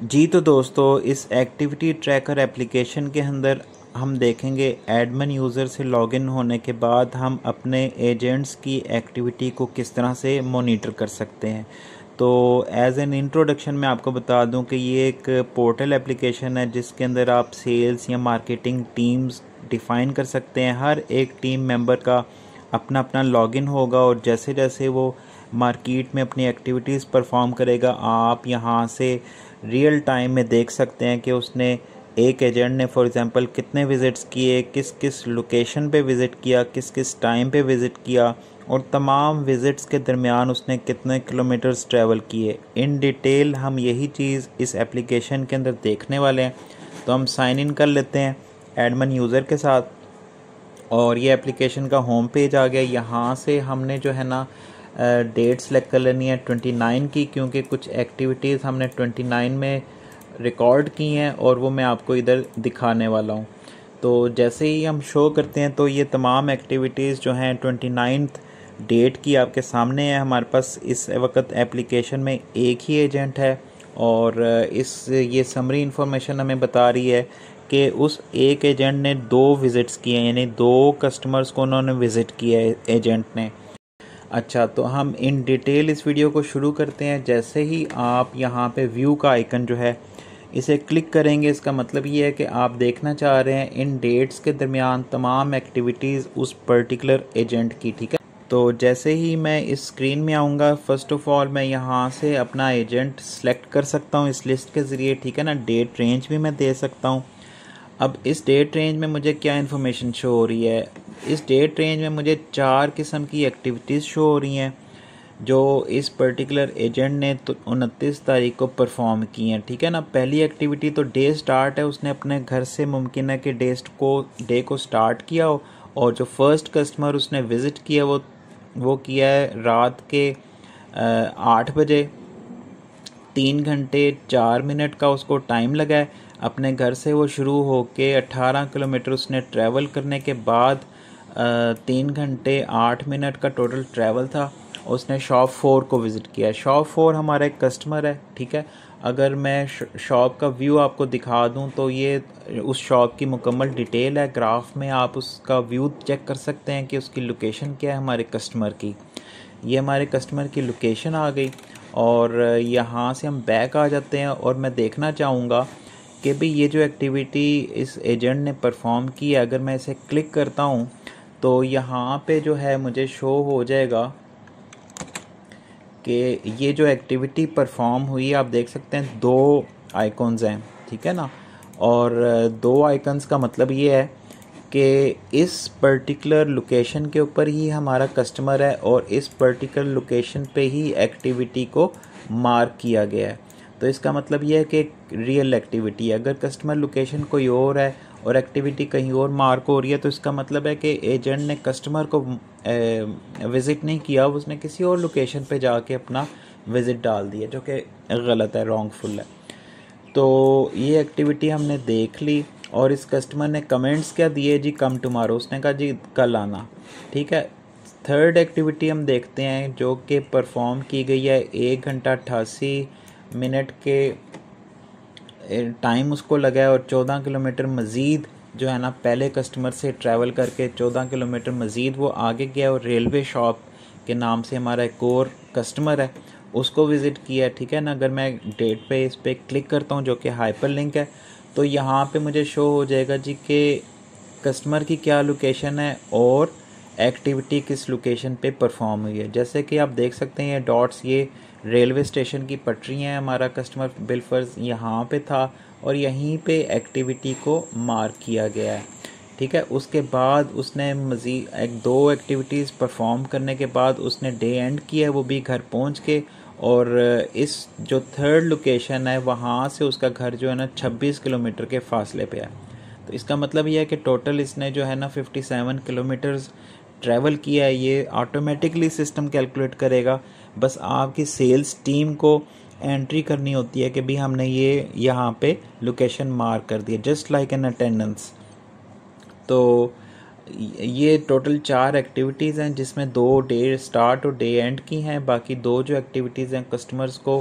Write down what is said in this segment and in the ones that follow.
जी तो दोस्तों, इस एक्टिविटी ट्रैकर एप्लीकेशन के अंदर हम देखेंगे एडमिन यूज़र से लॉगिन होने के बाद हम अपने एजेंट्स की एक्टिविटी को किस तरह से मॉनिटर कर सकते हैं। तो एज एन इंट्रोडक्शन मैं आपको बता दूं कि ये एक पोर्टल एप्लीकेशन है जिसके अंदर आप सेल्स या मार्केटिंग टीम्स डिफ़ाइन कर सकते हैं। हर एक टीम मेंबर का अपना अपना लॉगिन होगा और जैसे जैसे वो मार्केट में अपनी एक्टिविटीज़ परफॉर्म करेगा, आप यहाँ से रियल टाइम में देख सकते हैं कि उसने एक एजेंट ने फॉर एग्ज़ाम्पल कितने विज़िट्स किए, किस किस लोकेशन पे विज़िट किया, किस किस टाइम पे विज़िट किया और तमाम विज़िट्स के दरमियान उसने कितने किलोमीटर्स ट्रैवल किए। इन डिटेल हम यही चीज़ इस एप्लीकेशन के अंदर देखने वाले हैं। तो हम साइन इन कर लेते हैं एडमिन यूज़र के साथ और ये एप्लीकेशन का होम पेज आ गया। यहाँ से हमने जो है ना डेट सेलेक्ट कर लेनी है 29 की, क्योंकि कुछ एक्टिविटीज़ हमने 29 में रिकॉर्ड की हैं और वो मैं आपको इधर दिखाने वाला हूँ। तो जैसे ही हम शो करते हैं तो ये तमाम एक्टिविटीज़ जो हैं 29th डेट की आपके सामने है। हमारे पास इस वक्त एप्लीकेशन में एक ही एजेंट है और ये समरी इंफॉर्मेशन हमें बता रही है कि उस एक एजेंट ने 2 विज़िट्स किए हैं, यानी 2 कस्टमर्स को उन्होंने विज़िट किया है एजेंट ने। अच्छा, तो हम इन डिटेल इस वीडियो को शुरू करते हैं। जैसे ही आप यहाँ पे व्यू का आइकन जो है इसे क्लिक करेंगे, इसका मतलब ये है कि आप देखना चाह रहे हैं इन डेट्स के दरमियान तमाम एक्टिविटीज़ उस पर्टिकुलर एजेंट की। ठीक है, तो जैसे ही मैं इस स्क्रीन में आऊँगा, फ़र्स्ट ऑफ़ ऑल मैं यहाँ से अपना एजेंट सेलेक्ट कर सकता हूँ इस लिस्ट के ज़रिए। ठीक है ना, डेट रेंज भी मैं दे सकता हूँ। अब इस डेट रेंज में मुझे क्या इन्फॉर्मेशन शो हो रही है? इस डेट रेंज में मुझे 4 किस्म की एक्टिविटीज़ शो हो रही हैं जो इस पर्टिकुलर एजेंट ने तो 29 तारीख को परफॉर्म की हैं। ठीक है ना, पहली एक्टिविटी तो डे स्टार्ट है, उसने अपने घर से मुमकिन है कि डे को स्टार्ट किया हो और जो फर्स्ट कस्टमर उसने विज़िट किया वो किया है रात के 8 बजे। 3 घंटे 4 मिनट का उसको टाइम लगा है। अपने घर से वो शुरू होके 18 किलोमीटर उसने ट्रैवल करने के बाद 3 घंटे 8 मिनट का टोटल ट्रैवल था। उसने शॉप 4 को विज़िट किया है। शॉप 4 हमारा एक कस्टमर है। ठीक है, अगर मैं शॉप का व्यू आपको दिखा दूं तो ये उस शॉप की मुकम्मल डिटेल है। ग्राफ में आप उसका व्यू चेक कर सकते हैं कि उसकी लोकेशन क्या है हमारे कस्टमर की। ये हमारे कस्टमर की लोकेशन आ गई और यहाँ से हम बैक आ जाते हैं और मैं देखना चाहूँगा कि भाई ये जो एक्टिविटी इस एजेंट ने परफॉर्म की है, अगर मैं इसे क्लिक करता हूँ तो यहाँ पे जो है मुझे शो हो जाएगा कि ये जो एक्टिविटी परफॉर्म हुई, आप देख सकते हैं 2 आइकॉन्स हैं। ठीक है ना, और 2 आइकन्स का मतलब ये है कि इस पर्टिकुलर लोकेशन के ऊपर ही हमारा कस्टमर है और इस पर्टिकुलर लोकेशन पे ही एक्टिविटी को मार्क किया गया है। तो इसका मतलब ये है कि रियल एक्टिविटी है। अगर कस्टमर लोकेशन कोई और है और एक्टिविटी कहीं और मार्क हो रही है तो इसका मतलब है कि एजेंट ने कस्टमर को विज़िट नहीं किया, उसने किसी और लोकेशन पे जाके अपना विज़िट डाल दिया, जो कि गलत है, रॉन्गफुल है। तो ये एक्टिविटी हमने देख ली और इस कस्टमर ने कमेंट्स क्या दिए जी, कम टुमारो, उसने कहा जी कल आना। ठीक है, थर्ड एक्टिविटी हम देखते हैं जो कि परफॉर्म की गई है 1 घंटा 88 मिनट के टाइम उसको लगा है और 14 किलोमीटर मज़ीद जो है ना पहले कस्टमर से ट्रैवल करके 14 किलोमीटर मज़ीद वो आगे गया और रेलवे शॉप के नाम से हमारा एक और कस्टमर है उसको विज़िट किया। ठीक है ना, अगर मैं डेट पे इस पर क्लिक करता हूँ जो कि हाइपर लिंक है तो यहाँ पे मुझे शो हो जाएगा जी कि कस्टमर की क्या लोकेशन है और एक्टिविटी किस लोकेशन पे परफॉर्म हुई है। जैसे कि आप देख सकते हैं ये डॉट्स, ये रेलवे स्टेशन की पटरी हैं। हमारा कस्टमर बिलफर्ज यहाँ पे था और यहीं पे एक्टिविटी को मार्क किया गया है। ठीक है, उसके बाद उसने मज़ीद 2 एक्टिविटीज़ परफॉर्म करने के बाद उसने डे एंड किया है, वो भी घर पहुँच के। और इस जो थर्ड लोकेशन है वहाँ से उसका घर जो है ना 26 किलोमीटर के फासले पे है। तो इसका मतलब यह है कि टोटल इसने जो है ना 57 किलोमीटर्स ट्रैवल किया है। ये ऑटोमेटिकली सिस्टम कैलकुलेट करेगा, बस आपकी सेल्स टीम को एंट्री करनी होती है कि भी हमने ये यहाँ पे लोकेशन मार्क कर दिया, जस्ट लाइक एन अटेंडेंस। तो ये टोटल 4 एक्टिविटीज़ हैं जिसमें 2 डे स्टार्ट और डे एंड की हैं। बाकी 2 जो एक्टिविटीज़ हैं कस्टमर्स को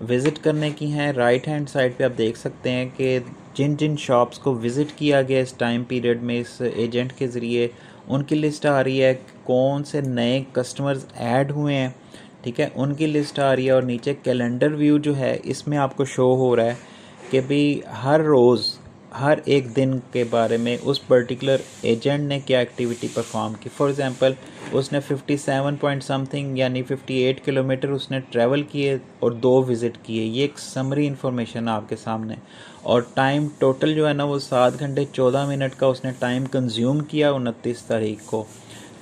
विज़िट करने की हैं। राइट हैंड साइड पे आप देख सकते हैं कि जिन जिन शॉप्स को विज़िट किया गया इस टाइम पीरियड में इस एजेंट के ज़रिए, उनकी लिस्ट आ रही है। कौन से नए कस्टमर्स ऐड हुए हैं, ठीक है, उनकी लिस्ट आ रही है। और नीचे कैलेंडर व्यू जो है इसमें आपको शो हो रहा है कि भाई हर रोज़ हर एक दिन के बारे में उस पर्टिकुलर एजेंट ने क्या एक्टिविटी परफॉर्म की। फॉर एग्ज़ाम्पल उसने 57 पॉइंट समथिंग यानी 58 किलोमीटर उसने ट्रैवल किए और 2 विज़िट किए। ये एक समरी इन्फॉर्मेशन आपके सामने। और टाइम टोटल जो है ना वो 7 घंटे 14 मिनट का उसने टाइम कंज्यूम किया 29 तारीख को।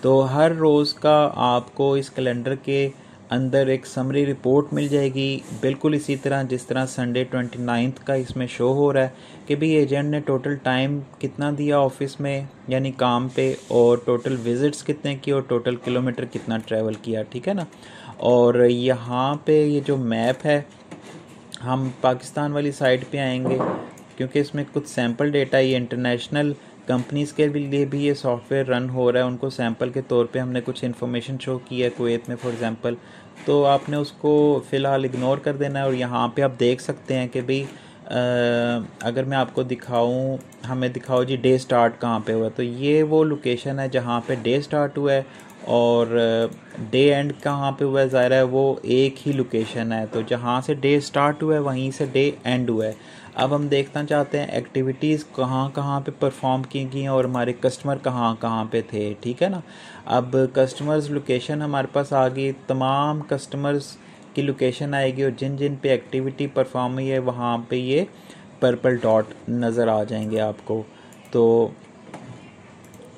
तो हर रोज़ का आपको इस कैलेंडर के अंदर एक समरी रिपोर्ट मिल जाएगी, बिल्कुल इसी तरह जिस तरह संडे 29 का इसमें शो हो रहा है कि भाई एजेंट ने टोटल टाइम कितना दिया ऑफिस में यानी काम पे, और टोटल विज़िट्स कितने की और टोटल किलोमीटर कितना ट्रैवल किया, ठीक है ना। और यहाँ पे ये जो मैप है, हम पाकिस्तान वाली साइड पे आएंगे क्योंकि इसमें कुछ सैम्पल डेटा, ये इंटरनेशनल कंपनीज़ के लिए भी ये सॉफ्टवेयर रन हो रहा है। उनको सैम्पल के तौर पे हमने कुछ इन्फॉर्मेशन शो की है कुवैत में फॉर एग्ज़ाम्पल, तो आपने उसको फ़िलहाल इग्नोर कर देना है। और यहाँ पे आप देख सकते हैं कि भाई अगर मैं आपको दिखाऊं, हमें दिखाओ जी डे स्टार्ट कहाँ पे हुआ, तो ये वो लोकेशन है जहाँ पे डे स्टार्ट हुआ है और डे एंड कहाँ पे हुआ है, ज़ाहिर है वो एक ही लोकेशन है। तो जहाँ से डे स्टार्ट हुआ है वहीं से डे एंड हुआ है। अब हम देखना चाहते हैं एक्टिविटीज़ कहाँ कहाँ पे परफॉर्म की गई हैं और हमारे कस्टमर कहाँ कहाँ पे थे, ठीक है ना। अब कस्टमर्स लोकेशन हमारे पास आ गई, तमाम कस्टमर्स की लोकेशन आएगी और जिन जिन पे एक्टिविटी परफॉर्म हुई है वहाँ पे ये पर्पल डॉट नज़र आ जाएंगे आपको। तो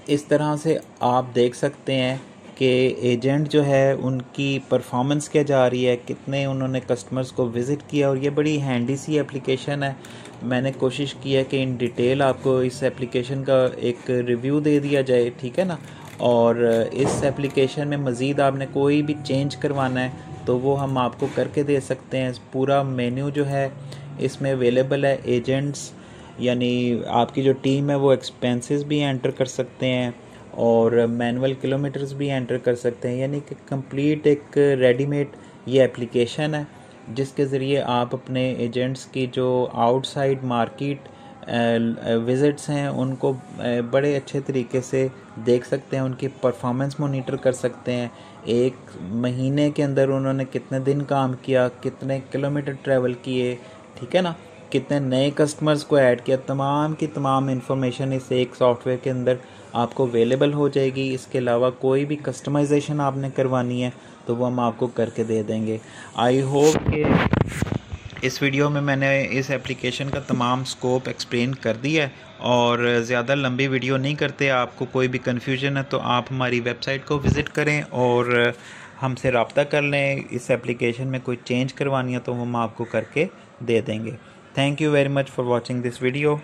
इस तरह से आप देख सकते हैं कि एजेंट जो है उनकी परफॉर्मेंस क्या जा रही है, कितने उन्होंने कस्टमर्स को विज़िट किया। और ये बड़ी हैंडी सी एप्लीकेशन है। मैंने कोशिश की है कि इन डिटेल आपको इस एप्लीकेशन का एक रिव्यू दे दिया जाए, ठीक है ना। और इस एप्लीकेशन में मज़ीद आपने कोई भी चेंज करवाना है तो वो हम आपको करके दे सकते हैं। पूरा मेन्यू जो है इसमें अवेलेबल है। एजेंट्स यानी आपकी जो टीम है वो एक्सपेंसेस भी एंटर कर सकते हैं और मैनुअल किलोमीटर्स भी एंटर कर सकते हैं। यानी कि कंप्लीट एक रेडीमेड ये एप्लीकेशन है जिसके ज़रिए आप अपने एजेंट्स की जो आउटसाइड मार्केट विज़िट्स हैं उनको बड़े अच्छे तरीके से देख सकते हैं, उनकी परफॉर्मेंस मॉनिटर कर सकते हैं। एक महीने के अंदर उन्होंने कितने दिन काम किया, कितने किलोमीटर ट्रैवल किए, ठीक है ना, कितने नए कस्टमर्स को ऐड किया, तमाम की तमाम इन्फॉर्मेशन इस एक सॉफ्टवेयर के अंदर आपको अवेलेबल हो जाएगी। इसके अलावा कोई भी कस्टमाइजेशन आपने करवानी है तो वो हम आपको करके दे देंगे। आई होप कि इस वीडियो में मैंने इस एप्लीकेशन का तमाम स्कोप एक्सप्लेन कर दिया है और ज़्यादा लंबी वीडियो नहीं करते। आपको कोई भी कन्फ्यूजन है तो आप हमारी वेबसाइट को विज़िट करें और हमसे रब्ता कर लें। इस एप्लीकेशन में कोई चेंज करवानी है तो हम आपको करके दे देंगे। Thank you very much for watching this video.